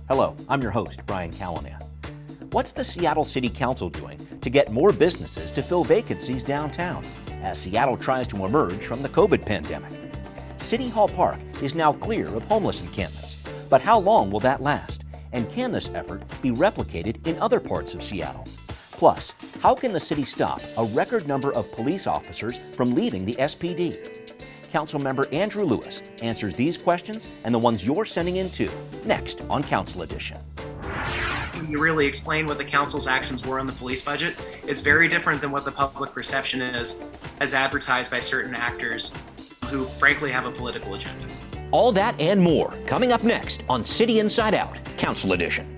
Hello, I'm your host, Brian Callanan. What's the Seattle City Council doing to get more businesses to fill vacancies downtown as Seattle tries to emerge from the COVID pandemic? City Hall Park is now clear of homeless encampments, but how long will that last? And can this effort be replicated in other parts of Seattle? Plus, how can the city stop a record number of police officers from leaving the SPD? Councilmember Andrew Lewis answers these questions and the ones you're sending in too, next on Council Edition. You really explain what the council's actions were on the police budget. It's very different than what the public perception is as advertised by certain actors who frankly have a political agenda. All that and more coming up next on City Inside Out, Council Edition.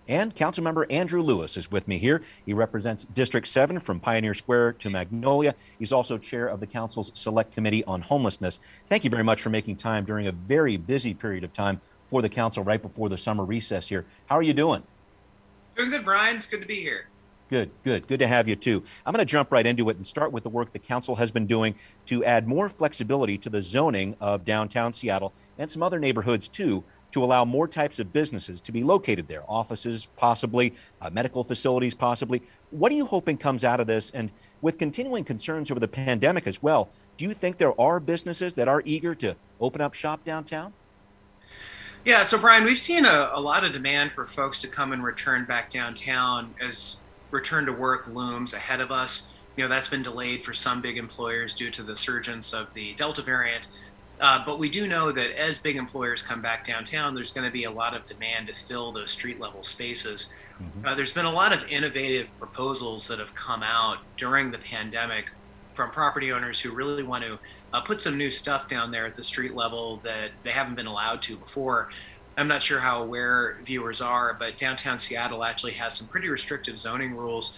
And Councilmember Andrew Lewis is with me here. He represents District 7 from Pioneer Square to Magnolia. He's also chair of the council's Select Committee on Homelessness. Thank you very much for making time during a very busy period of time for the council right before the summer recess here. How are you doing? Doing good, Brian. It's good to be here. Good to have you too. I'm going to jump right into it and start with the work the council has been doing to add more flexibility to the zoning of downtown Seattle and some other neighborhoods too, to allow more types of businesses to be located there, offices possibly, medical facilities possibly. What are you hoping comes out of this? And with continuing concerns over the pandemic as well, do you think there are businesses that are eager to open up shop downtown? Yeah, so Brian, we've seen a lot of demand for folks to come and return back downtown as return to work looms ahead of us. You know, that's been delayed for some big employers due to the surgence of the Delta variant. But we do know that as big employers come back downtown, there's going to be a lot of demand to fill those street level spaces. There's been a lot of innovative proposals that have come out during the pandemic from property owners who really want to put some new stuff down there at the street level that they haven't been allowed to before. I'm not sure how aware viewers are, but downtown Seattle actually has some pretty restrictive zoning rules,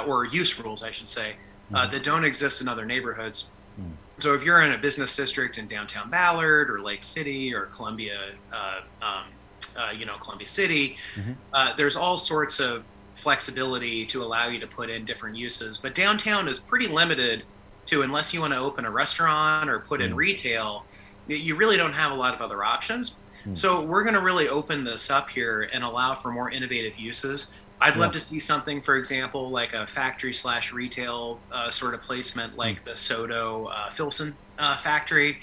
or use rules, I should say, that don't exist in other neighborhoods. So if you're in a business district in downtown Ballard or Lake City or Columbia, Columbia City, there's all sorts of flexibility to allow you to put in different uses. But downtown is pretty limited to, unless you want to open a restaurant or put in retail, you really don't have a lot of other options. So we're going to really open this up here and allow for more innovative uses. I'd love to see something, for example, like a factory/retail sort of placement, like the Soto Filson factory.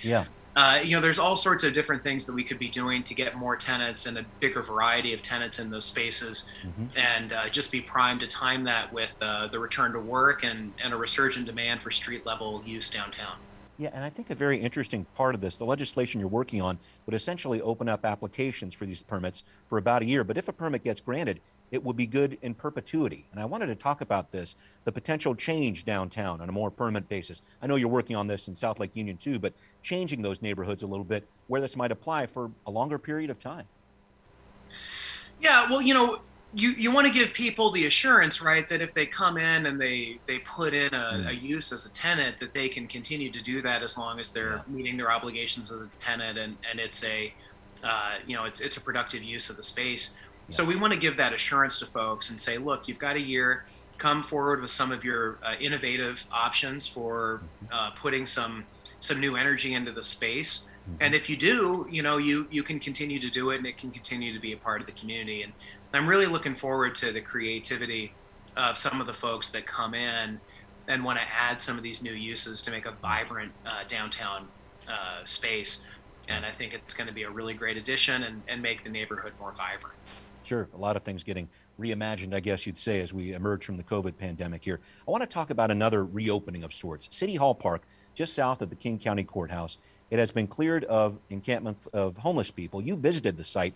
There's all sorts of different things that we could be doing to get more tenants and a bigger variety of tenants in those spaces, and just be primed to time that with the return to work and a resurgent demand for street level use downtown. Yeah, and I think a very interesting part of this, the legislation you're working on would essentially open up applications for these permits for about a year. But if a permit gets granted, it will be good in perpetuity. And I wanted to talk about this, the potential change downtown on a more permanent basis. I know you're working on this in South Lake Union too, but changing those neighborhoods a little bit where this might apply for a longer period of time. Yeah, well, you want to give people the assurance, right, that if they come in and they put in a use as a tenant, that they can continue to do that as long as they're meeting their obligations as a tenant and it's a it's a productive use of the space. So we want to give that assurance to folks and say, look, you've got a year, come forward with some of your innovative options for putting some new energy into the space. And if you do, you can continue to do it and it can continue to be a part of the community. And I'm really looking forward to the creativity of some of the folks that come in and want to add some of these new uses to make a vibrant downtown space. And I think it's going to be a really great addition and make the neighborhood more vibrant. Sure, a lot of things getting reimagined, I guess you'd say, as we emerge from the COVID pandemic here. I want to talk about another reopening of sorts. City Hall Park, just south of the King County Courthouse. It has been cleared of encampments of homeless people. You visited the site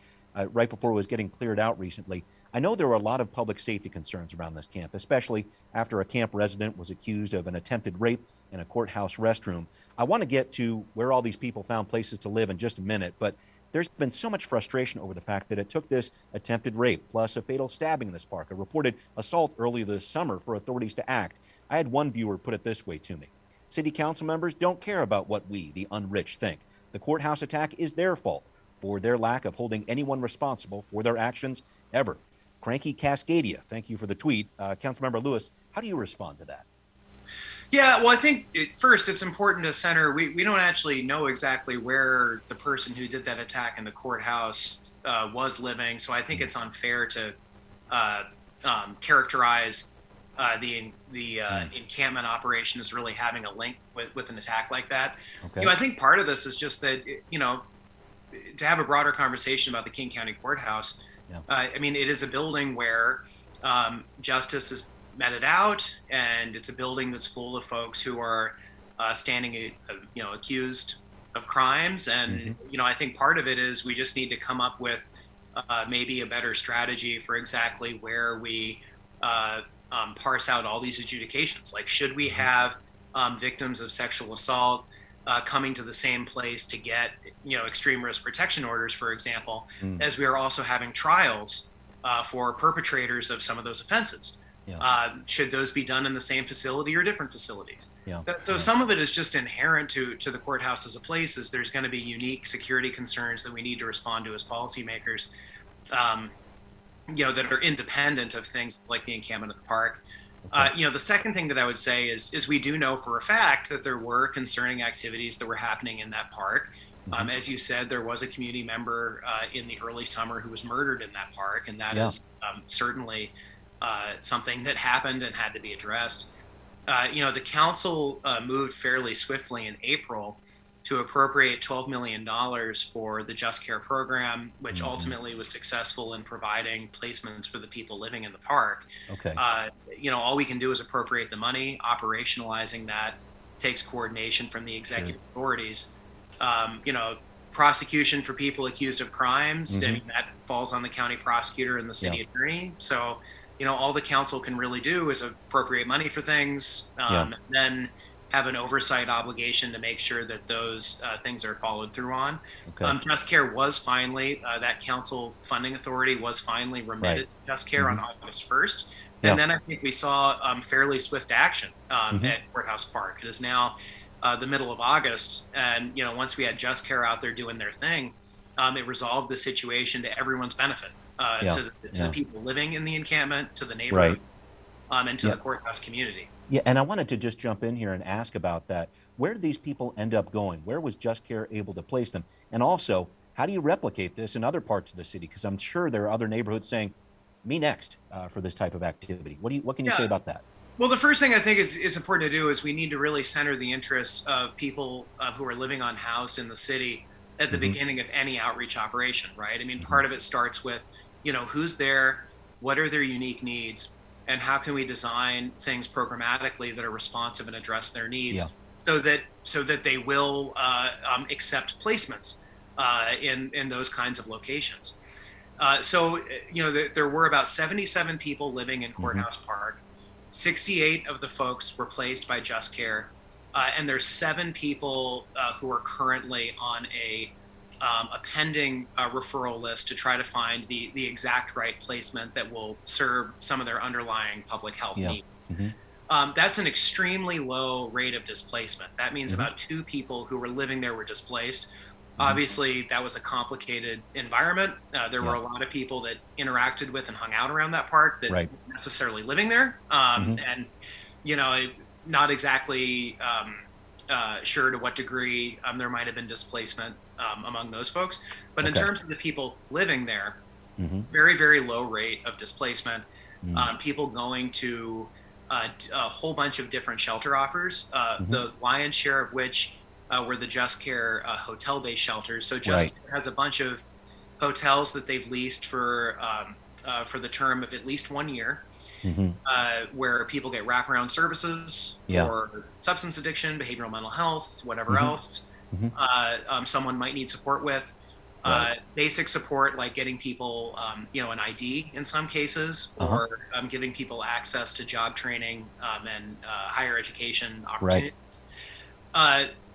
right before it was getting cleared out recently. I know there were a lot of public safety concerns around this camp, especially after a camp resident was accused of an attempted rape in a courthouse restroom. I want to get to where all these people found places to live in just a minute, but there's been so much frustration over the fact that it took this attempted rape plus a fatal stabbing in this park, a reported assault earlier this summer for authorities to act. I had one viewer put it this way to me. City council members don't care about what we, the unrich, think. The courthouse attack is their fault for their lack of holding anyone responsible for their actions ever. Cranky Cascadia, thank you for the tweet. Councilmember Lewis, how do you respond to that? Yeah, well, I think first it's important to center. We don't actually know exactly where the person who did that attack in the courthouse was living, so I think it's unfair to characterize the encampment operation as really having a link with an attack like that. Okay. I think part of this is just that to have a broader conversation about the King County Courthouse. Yeah. I mean, it is a building where justice is meted out, and it's a building that's full of folks who are standing, accused of crimes. And I think part of it is we just need to come up with maybe a better strategy for exactly where we parse out all these adjudications. Like, should we have victims of sexual assault coming to the same place to get, extreme risk protection orders, for example, as we are also having trials for perpetrators of some of those offenses? Yeah. Should those be done in the same facility or different facilities? Yeah. So some of it is just inherent to the courthouse as a place, is there's going to be unique security concerns that we need to respond to as policymakers, that are independent of things like the encampment of the park. Okay. The second thing that I would say is we do know for a fact that there were concerning activities that were happening in that park. As you said, there was a community member in the early summer who was murdered in that park, and that is certainly something that happened and had to be addressed. The council moved fairly swiftly in April to appropriate $12 million for the Just Care program, which ultimately was successful in providing placements for the people living in the park. Okay. All we can do is appropriate the money. Operationalizing that takes coordination from the executive authorities. Prosecution for people accused of crimes, I mean, that falls on the county prosecutor and the city attorney. So, all the council can really do is appropriate money for things, and then have an oversight obligation to make sure that those things are followed through on. Okay. Just Care was finally, that council funding authority was finally remitted to Just Care on August 1st. And then I think we saw fairly swift action at Courthouse Park. It is now the middle of August. And, once we had Just Care out there doing their thing, it resolved the situation to everyone's benefit. To the people living in the encampment, to the neighborhood, and to the courthouse community. Yeah, and I wanted to just jump in here and ask about that. Where did these people end up going? Where was Just Care able to place them? And also, how do you replicate this in other parts of the city? Because I'm sure there are other neighborhoods saying, me next for this type of activity. What can you say about that? Well, the first thing I think is important to do is we need to really center the interests of people who are living unhoused in the city at the beginning of any outreach operation, right? I mean, part of it starts with, who's there, what are their unique needs, and how can we design things programmatically that are responsive and address their needs, so that they will accept placements in those kinds of locations. There were about 77 people living in Courthouse Park. 68 of the folks were placed by Just Care, and there's 7 people who are currently on a pending referral list to try to find the exact right placement that will serve some of their underlying public health needs. That's an extremely low rate of displacement. That means about 2 people who were living there were displaced. Obviously, that was a complicated environment. There were a lot of people that interacted with and hung out around that park that weren't necessarily living there. And, not exactly sure to what degree there might have been displacement among those folks. But in terms of the people living there, very, very low rate of displacement. People going to a whole bunch of different shelter offers, the lion's share of which were the Just Care hotel-based shelters. So Just Care has a bunch of hotels that they've leased for the term of at least 1 year, where people get wraparound services for substance addiction, behavioral mental health, whatever else someone might need support with. Basic support like getting people, an ID in some cases, or giving people access to job training and higher education opportunities.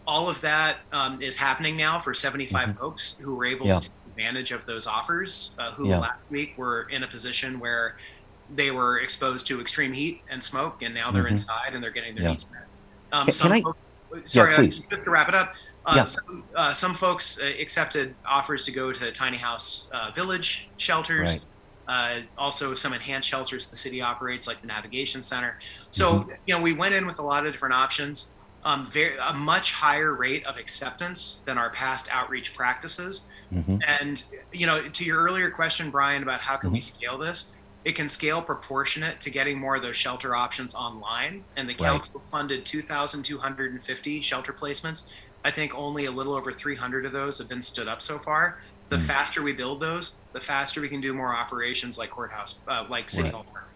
All of that is happening now for 75 folks who were able to take advantage of those offers, who last week were in a position where they were exposed to extreme heat and smoke, and now they're inside and they're getting their needs met. Just to wrap it up, Yeah. Some folks accepted offers to go to tiny house village Right. shelters. Also, some enhanced shelters the city operates, like the Navigation Center. Hmm. So, we went in with a lot of different options. A much higher rate of acceptance than our past outreach practices. Hmm. And to your earlier question, Brian, about how can we Hmm. scale this, it can scale proportionate to getting more of those shelter options online. And the Right. council's funded 2,250 shelter placements. I think only a little over 300 of those have been stood up so far. The Mm. faster we build those, the faster we can do more operations like courthouse, like City Right. Hall Park.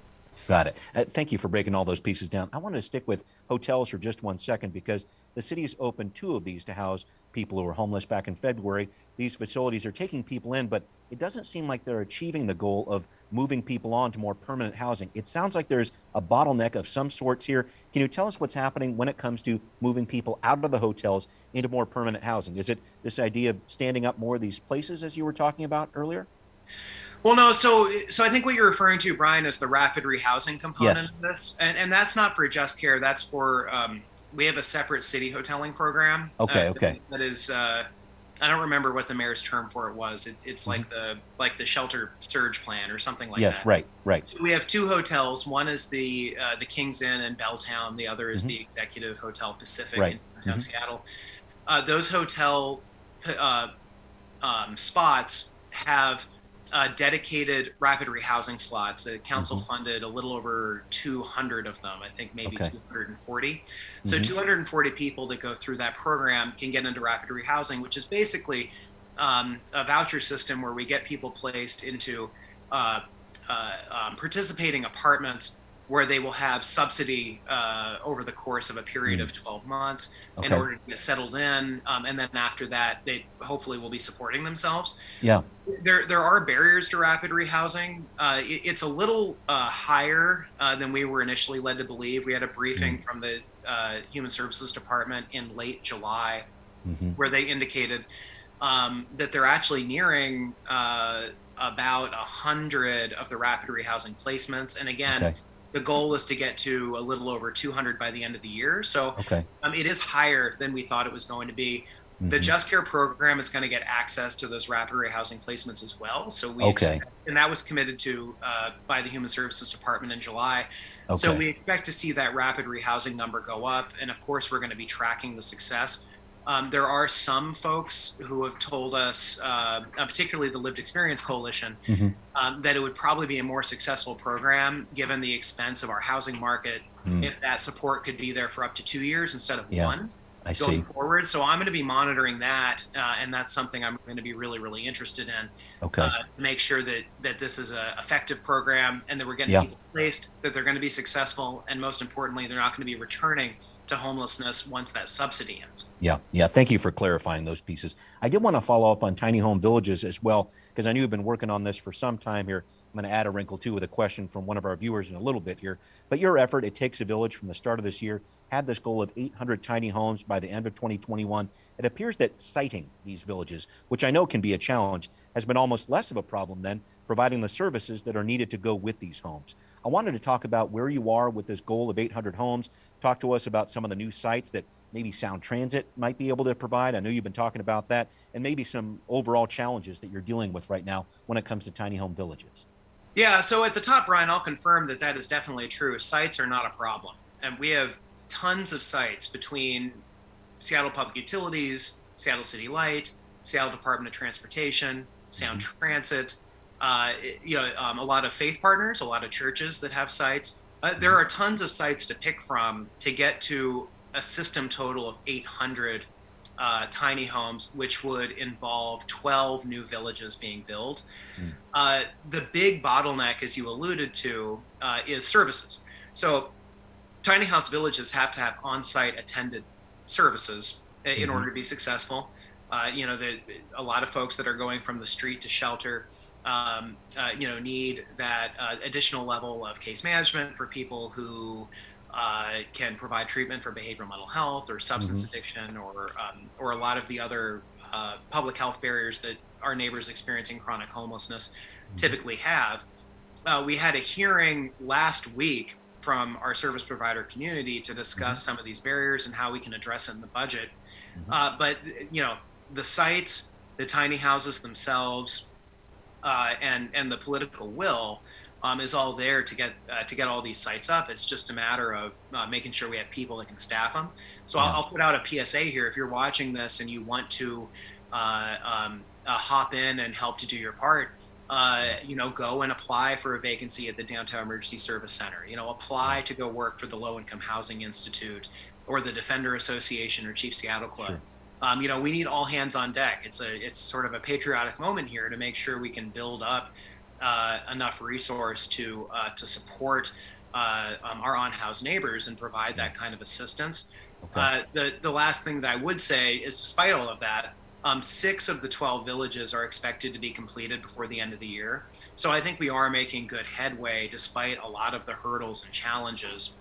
Got it. Thank you for breaking all those pieces down. I want to stick with hotels for just 1 second because the city has opened two of these to house people who are homeless back in February. These facilities are taking people in, but it doesn't seem like they're achieving the goal of moving people on to more permanent housing. It sounds like there's a bottleneck of some sorts here. Can you tell us what's happening when it comes to moving people out of the hotels into more permanent housing? Is it this idea of standing up more of these places as you were talking about earlier? Well, no, so I think what you're referring to, Brian, is the rapid rehousing component Yes. of this, and that's not for Just Care. That's for we have a separate city hoteling program Okay. Okay. that is. I don't remember what the mayor's term for it was. It's Hmm. like the shelter surge plan or something like Yes. that. Right. Right. So we have two hotels. One is the King's Inn in Belltown. The other is Hmm. the Executive Hotel Pacific Right. in downtown Hmm. Seattle. Those hotel uh, spots have dedicated rapid rehousing slots. The council Hmm. funded a little over 200 of them, I think maybe Okay. 240. So Hmm. 240 people that go through that program can get into rapid rehousing, which is basically a voucher system where we get people placed into uh, participating apartments where they will have subsidy over the course of a period Mm. of 12 months in Okay. order to get settled in. And then after that, they hopefully will be supporting themselves. Yeah. There are barriers to rapid rehousing. It's a little higher than we were initially led to believe. We had a Mm. briefing from the Human Services Department in late July Hmm. where they indicated that they're actually nearing about 100 of the rapid rehousing placements. And again, Okay. the goal is to get to a little over 200 by the end of the year. So Okay. it is higher than we thought it was going to be. The Hmm. Just Care program is going to get access to those rapid rehousing placements as well. So we Okay. expect, and that was committed to by the Human Services Department in July. So Okay. we expect to see that rapid rehousing number go up. And of course, we're going to be tracking the success. There are some folks who have told us, particularly the Lived Experience Coalition, Hmm. that it would probably be a more successful program given the expense of our housing market Mm. if that support could be there for up to 2 years instead of Yeah. one I going see. forward. So I'm going to be monitoring that, and that's something I'm going to be really, really interested in Okay. to make sure that this is an effective program and that we're getting Yeah. people placed, that they're going to be successful, and most importantly, they're not going to be returning to homelessness once that subsidy ends. Yeah. Yeah. Thank you for clarifying those pieces. I did want to follow up on tiny home villages as well, because I knew you've been working on this for some time here. I'm going to add a wrinkle too with a question from one of our viewers in a little bit here. But your effort, It Takes a Village, from the start of this year, had this goal of 800 tiny homes by the end of 2021. It appears that siting these villages, which I know can be a challenge, has been almost less of a problem than providing the services that are needed to go with these homes. I wanted to talk about where you are with this goal of 800 homes. Talk to us about some of the new sites that maybe Sound Transit might be able to provide. I know you've been talking about that, and maybe some overall challenges that you're dealing with right now when it comes to tiny home villages. Yeah, so at the top, Brian, I'll confirm that that is definitely true. Sites are not a problem. And we have tons of sites between Seattle Public Utilities, Seattle City Light, Seattle Department of Transportation, Sound Mhm. Transit, a lot of faith partners, a lot of churches that have sites. There Mhm. are tons of sites to pick from to get to a system total of 800 tiny homes, which would involve 12 new villages being built. Mm. The big bottleneck, as you alluded to, is services. So tiny house villages have to have on-site attended services in Mhm. order to be successful. A lot of folks that are going from the street to shelter, need that additional level of case management for people who can provide treatment for behavioral mental health or substance Mhm. addiction, or a lot of the other public health barriers that our neighbors experiencing chronic homelessness Mhm. typically have. We had a hearing last week from our service provider community to discuss some of these barriers and how we can address it in the budget. But the sites, the tiny houses themselves, and the political will is all there to get all these sites up. It's just a matter of making sure we have people that can staff them. So I'll put out a PSA here. If you're watching this and you want to hop in and help to do your part, go and apply for a vacancy at the Downtown Emergency Service Center. Apply to go work for the Low Income Housing Institute or the Defender Association or Chief Seattle Club. Sure. We need all hands on deck. It's sort of a patriotic moment here to make sure we can build up enough resource to support our unhoused neighbors and provide that kind of assistance. Okay. The last thing that I would say is, despite all of that, 6 of the 12 villages are expected to be completed before the end of the year. So I think we are making good headway despite a lot of the hurdles and challenges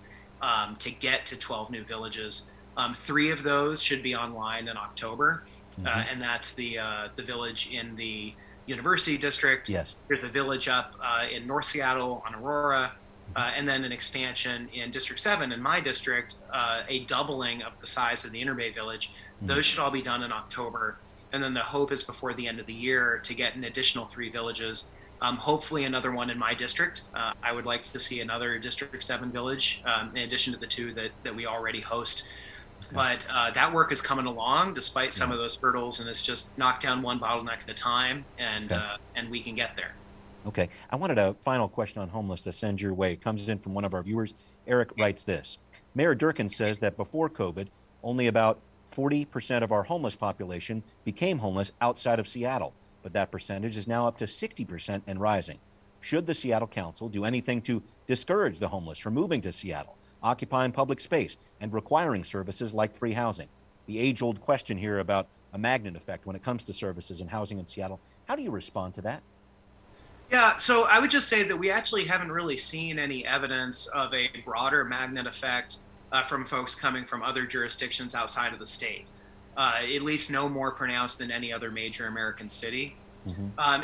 to get to 12 new villages. 3 of those should be online in October, and that's the village in the University District. Yes. There's a village up in North Seattle on Aurora, and then an expansion in District 7 in my district, a doubling of the size of the Inner Bay Village. Those should all be done in October. And then the hope is before the end of the year to get an additional 3 villages, hopefully another one in my district. I would like to see another District 7 village in addition to the 2 that we already host. But that work is coming along despite some of those hurdles, and it's just knock down one bottleneck at a time, and we can get there. Okay. I wanted a final question on homelessness to send your way. It comes in from one of our viewers. Eric writes this. Mayor Durkin says that before COVID, only about 40% of our homeless population became homeless outside of Seattle, but that percentage is now up to 60% and rising. Should the Seattle Council do anything to discourage the homeless from moving to Seattle, occupying public space, and requiring services like free housing? The age-old question here about a magnet effect when it comes to services and housing in Seattle. How do you respond to that? Yeah, so I would just say that we actually haven't really seen any evidence of a broader magnet effect from folks coming from other jurisdictions outside of the state, at least no more pronounced than any other major American city.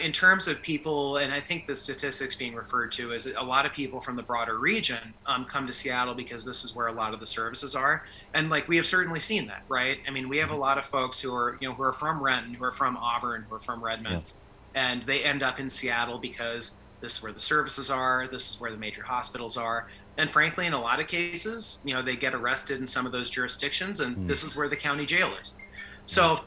In terms of people, and I think the statistics being referred to is a lot of people from the broader region come to Seattle because this is where a lot of the services are. And like, we have certainly seen that, right? I mean, we have a lot of folks who are from Renton, who are from Auburn, who are from Redmond, and they end up in Seattle because this is where the services are, this is where the major hospitals are. And frankly, in a lot of cases, they get arrested in some of those jurisdictions, and this is where the county jail is. So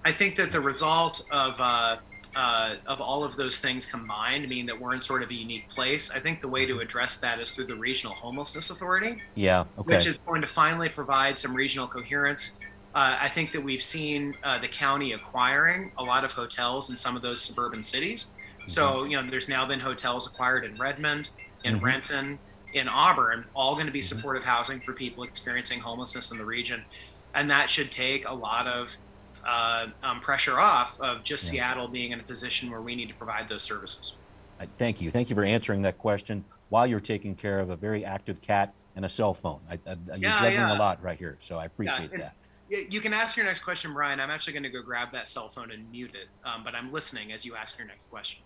I think that the result of all of those things combined mean that we're in sort of a unique place. I think the way to address that is through the Regional Homelessness Authority, which is going to finally provide some regional coherence. I think that we've seen the county acquiring a lot of hotels in some of those suburban cities. So, there's now been hotels acquired in Redmond, in Renton, in Auburn, all going to be supportive housing for people experiencing homelessness in the region. And that should take a lot of pressure off of just Seattle being in a position where we need to provide those services. Thank you. Thank you for answering that question while you're taking care of a very active cat and a cell phone. You're juggling a lot right here, so I appreciate that. You can ask your next question, Brian. I'm actually going to go grab that cell phone and mute it, but I'm listening as you ask your next question.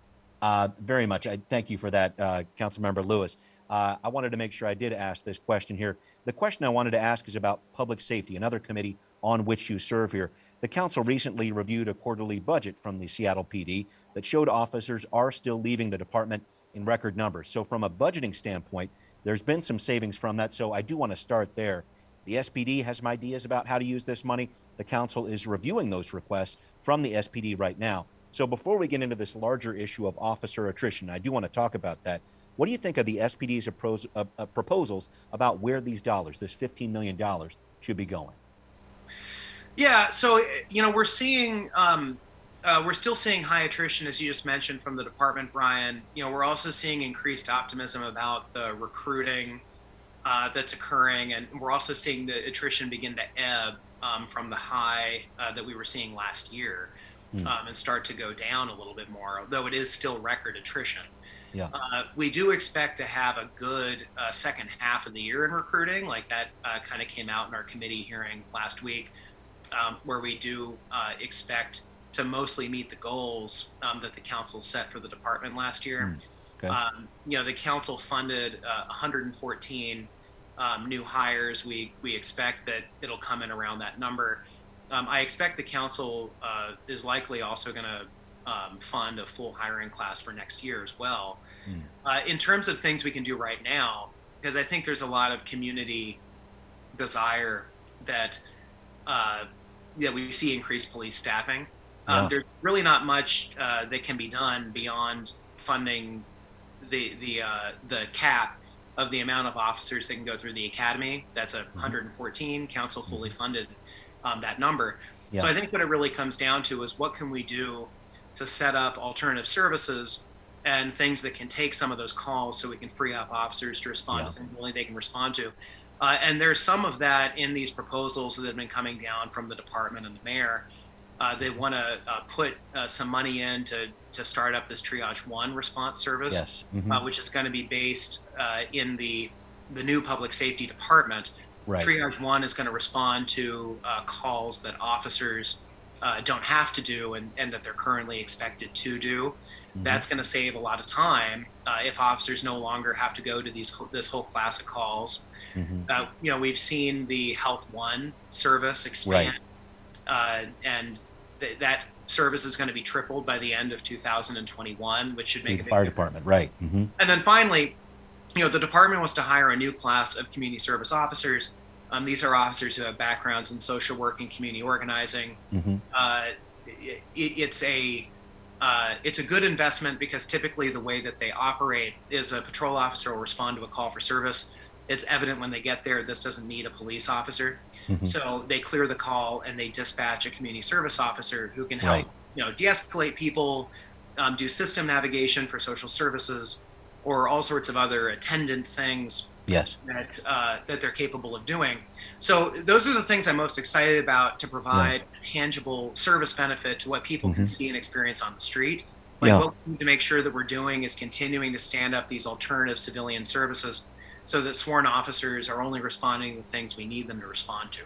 Very much. I thank you for that, Councilmember Lewis. I wanted to make sure I did ask this question here. The question I wanted to ask is about public safety, another committee on which you serve here. The council recently reviewed a quarterly budget from the Seattle PD that showed officers are still leaving the department in record numbers. So from a budgeting standpoint, there's been some savings from that. So I do want to start there. The SPD has some ideas about how to use this money. The council is reviewing those requests from the SPD right now. So before we get into this larger issue of officer attrition, I do want to talk about that. What do you think of the SPD's proposals about where these dollars, this $15 million, should be going? Yeah, so we're seeing we're still seeing high attrition, as you just mentioned, from the department, Brian. We're also seeing increased optimism about the recruiting that's occurring, and we're also seeing the attrition begin to ebb from the high that we were seeing last year, and start to go down a little bit more, although it is still record attrition. Yeah. We do expect to have a good second half of the year in recruiting, like that kind of came out in our committee hearing last week, where we do expect to mostly meet the goals that the council set for the department last year. Okay. The council funded 114 new hires. We expect that it'll come in around that number. I expect the council is likely also going to fund a full hiring class for next year as well. In terms of things we can do right now, because I think there's a lot of community desire that we see increased police staffing. There's really not much that can be done beyond funding the cap of the amount of officers that can go through the academy. That's 114. Council fully funded that number. So I think what it really comes down to is what can we do to set up alternative services and things that can take some of those calls so we can free up officers to respond to things only they can respond to. And there's some of that in these proposals that have been coming down from the department and the mayor. They want to put some money in to start up this Triage 1 response service, which is going to be based in the new public safety department. Triage 1 is going to respond to calls that officers don't have to do and that they're currently expected to do. That's going to save a lot of time if officers no longer have to go to this whole class of calls. We've seen the Health 1 service expand, and that service is going to be tripled by the end of 2021, which should make a big fire department, And then finally, the department wants to hire a new class of community service officers. These are officers who have backgrounds in social work and community organizing. It's a good investment because typically the way that they operate is a patrol officer will respond to a call for service. It's evident when they get there, this doesn't need a police officer. So they clear the call and they dispatch a community service officer who can help, de-escalate people, do system navigation for social services, or all sorts of other attendant things that they're capable of doing. So those are the things I'm most excited about to provide a tangible service benefit to what people can see and experience on the street. What we need to make sure that we're doing is continuing to stand up these alternative civilian services so that sworn officers are only responding to things we need them to respond to.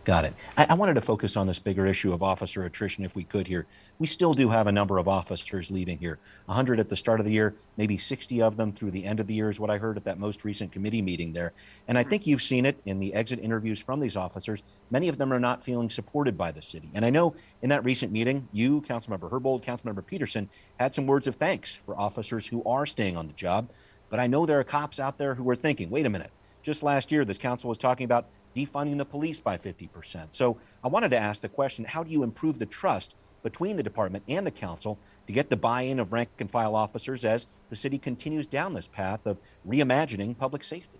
Got it. I wanted to focus on this bigger issue of officer attrition if we could here. We still do have a number of officers leaving here. 100 at the start of the year, maybe 60 of them through the end of the year is what I heard at that most recent committee meeting there. And I think you've seen it in the exit interviews from these officers. Many of them are not feeling supported by the city. And I know in that recent meeting, you, Councilmember Herbold, Councilmember Peterson, had some words of thanks for officers who are staying on the job. But I know there are cops out there who are thinking, wait a minute, just last year, this council was talking about defunding the police by 50%. So I wanted to ask the question, how do you improve the trust between the department and the council to get the buy-in of rank and file officers as the city continues down this path of reimagining public safety?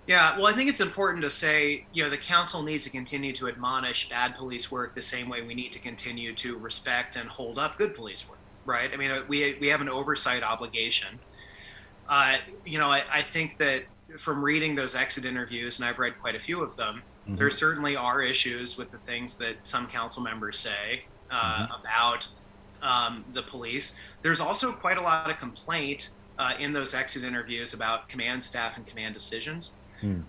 Yeah, well, I think it's important to say, the council needs to continue to admonish bad police work the same way we need to continue to respect and hold up good police work, right? I mean, we have an oversight obligation. I think that from reading those exit interviews, and I've read quite a few of them, there certainly are issues with the things that some council members say about the police. There's also quite a lot of complaint in those exit interviews about command staff and command decisions.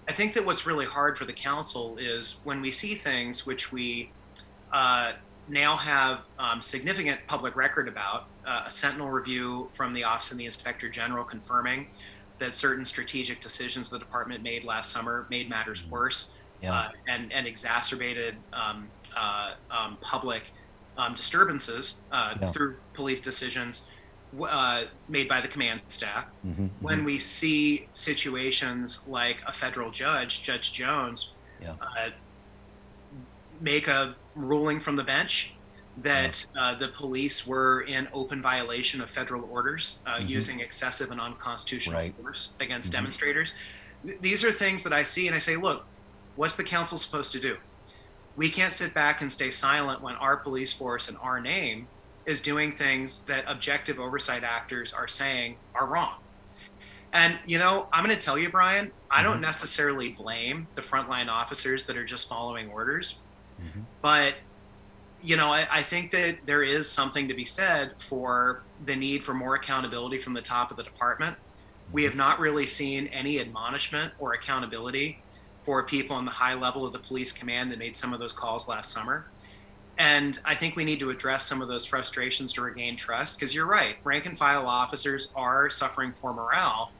I think that what's really hard for the council is when we see things which we now have significant public record about, a Sentinel review from the Office of the Inspector General confirming that certain strategic decisions the department made last summer made matters worse and exacerbated public disturbances through police decisions made by the command staff. When we see situations like a federal judge, Judge Jones, make a ruling from the bench that the police were in open violation of federal orders, using excessive and unconstitutional force against demonstrators. These are things that I see and I say, look, what's the council supposed to do? We can't sit back and stay silent when our police force in our name is doing things that objective oversight actors are saying are wrong. And, I'm going to tell you, Brian, I don't necessarily blame the frontline officers that are just following orders, but I think that there is something to be said for the need for more accountability from the top of the department. We have not really seen any admonishment or accountability for people on the high level of the police command that made some of those calls last summer. And I think we need to address some of those frustrations to regain trust, because you're right, rank and file officers are suffering poor morale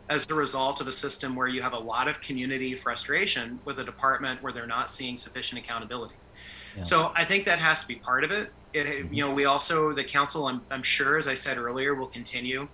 as a result of a system where you have a lot of community frustration with a department where they're not seeing sufficient accountability. Yeah. So I think that has to be part of it. We also, the council, I'm sure, as I said earlier, will continue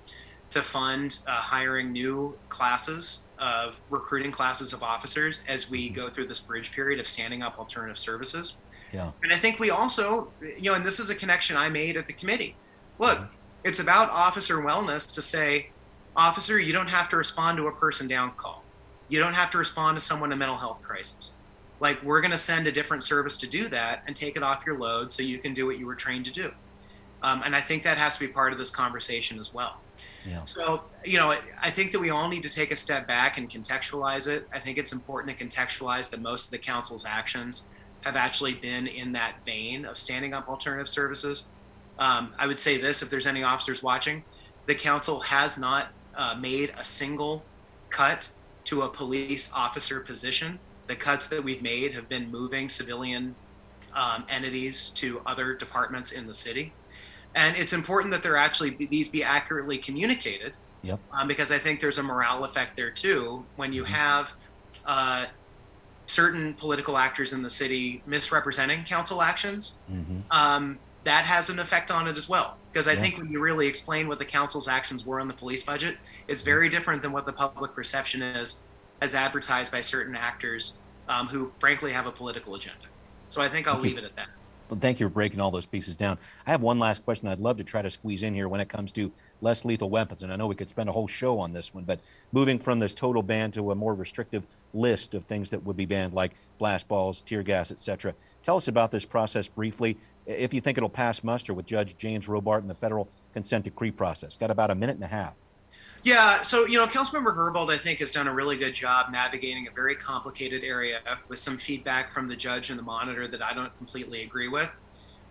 to fund hiring new classes of recruiting classes of officers as we go through this bridge period of standing up alternative services. Yeah. And I think we also, and this is a connection I made at the committee. Look, it's about officer wellness to say, officer, you don't have to respond to a person down call. You don't have to respond to someone in a mental health crisis. Like, we're going to send a different service to do that and take it off your load so you can do what you were trained to do. And I think that has to be part of this conversation as well. Yeah. So, I think that we all need to take a step back and contextualize it. I think it's important to contextualize that most of the council's actions have actually been in that vein of standing up alternative services. I would say this, if there's any officers watching, the council has not made a single cut to a police officer position. The cuts that we've made have been moving civilian entities to other departments in the city. And it's important that these be accurately communicated. Yep. Because I think there's a morale effect there too when you have certain political actors in the city misrepresenting council actions. That has an effect on it as well. Because I think when you really explain what the council's actions were on the police budget, it's very different than what the public perception is as advertised by certain actors who frankly have a political agenda. So I think I'll leave it at that. Well, thank you for breaking all those pieces down. I have one last question I'd love to try to squeeze in here when it comes to less lethal weapons. And I know we could spend a whole show on this one, but moving from this total ban to a more restrictive list of things that would be banned, like blast balls, tear gas, etc. Tell us about this process briefly, if you think it'll pass muster with Judge James Robart and the federal consent decree process. Got about a minute and a half. Yeah, so, Councilmember Herbold, I think, has done a really good job navigating a very complicated area with some feedback from the judge and the monitor that I don't completely agree with.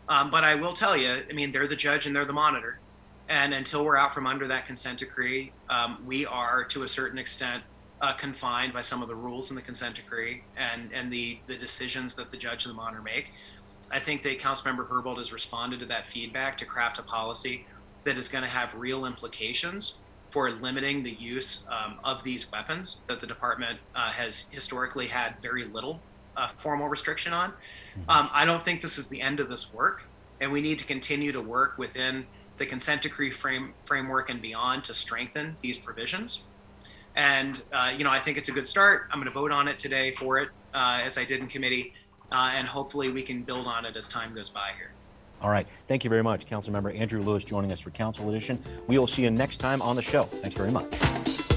But I will tell you, they're the judge and they're the monitor. And until we're out from under that consent decree, we are, to a certain extent, confined by some of the rules in the consent decree and the decisions that the judge and the monitor make. I think that Councilmember Herbold has responded to that feedback to craft a policy that is going to have real implications for limiting the use of these weapons that the department has historically had very little formal restriction on. I don't think this is the end of this work, and we need to continue to work within the consent decree framework and beyond to strengthen these provisions. And, I think it's a good start. I'm going to vote on it today for it, as I did in committee, and hopefully we can build on it as time goes by here. All right. Thank you very much. Councilmember Andrew Lewis joining us for Council Edition. We will see you next time on the show. Thanks very much.